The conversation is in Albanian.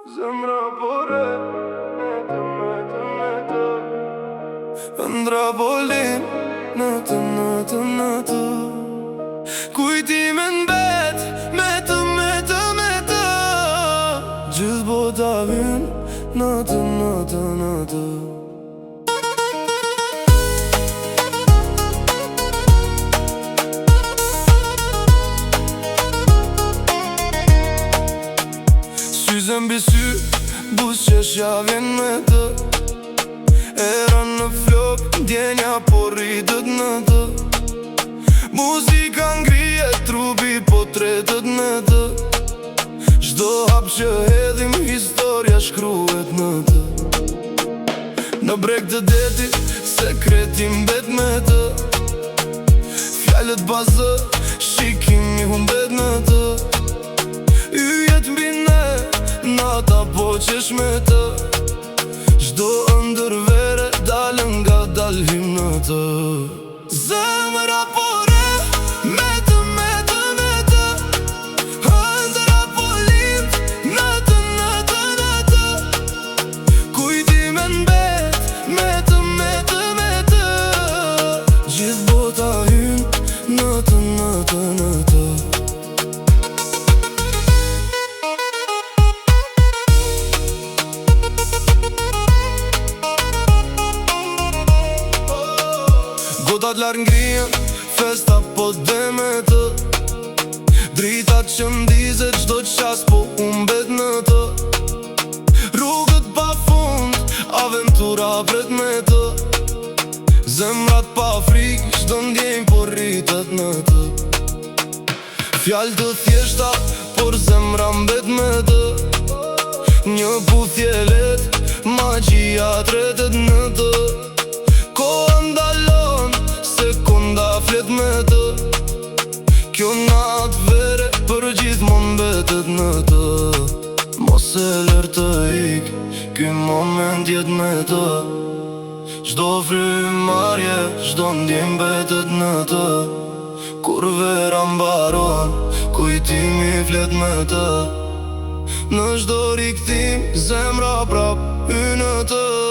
Zemra pore, ëndra bolin, në të kujtime n'bet, me të gjithë bota vyn, në të Syze mbi sy, bus qeshja vjen me të Era në flok, ndjenja po rritët në të Muzika ngrije trupi po tretët në të Çdo hap që hedhim, historia shkruhet në të Në breg të detit, sekreti mbet me të Fjallet bazë, shikimi humbet në të Yjet mbi ne, nata po qesh me të Çdo ëndër vere, dalën nga dalhim në të Zemra pore, me të ëndra po lind, në të Kujtime n'bet, me të Gjithë bota hyn, në të Gotat larë ngrijen, festa po dhe me të Dritat që mdizet, qdo qas po umbet në të Rrugët pa fund, aventura pret me të Zemrat pa frik, qdo ndjenjë po rritet në të Fjallë të thjeshta, por zemra mbet me të Një puthje let, magjia tretet në të Koha ndalon, sekonda flet me të Kjo natë vere, për gjithmonë betet në të Mos e lër të ik, ky moment jet me të Çdo frymarrje, çdo ndjenjë betet në të Kur vera mbaron, kujtimi flet me të Në çdo rikthim, zemra prap hyn në të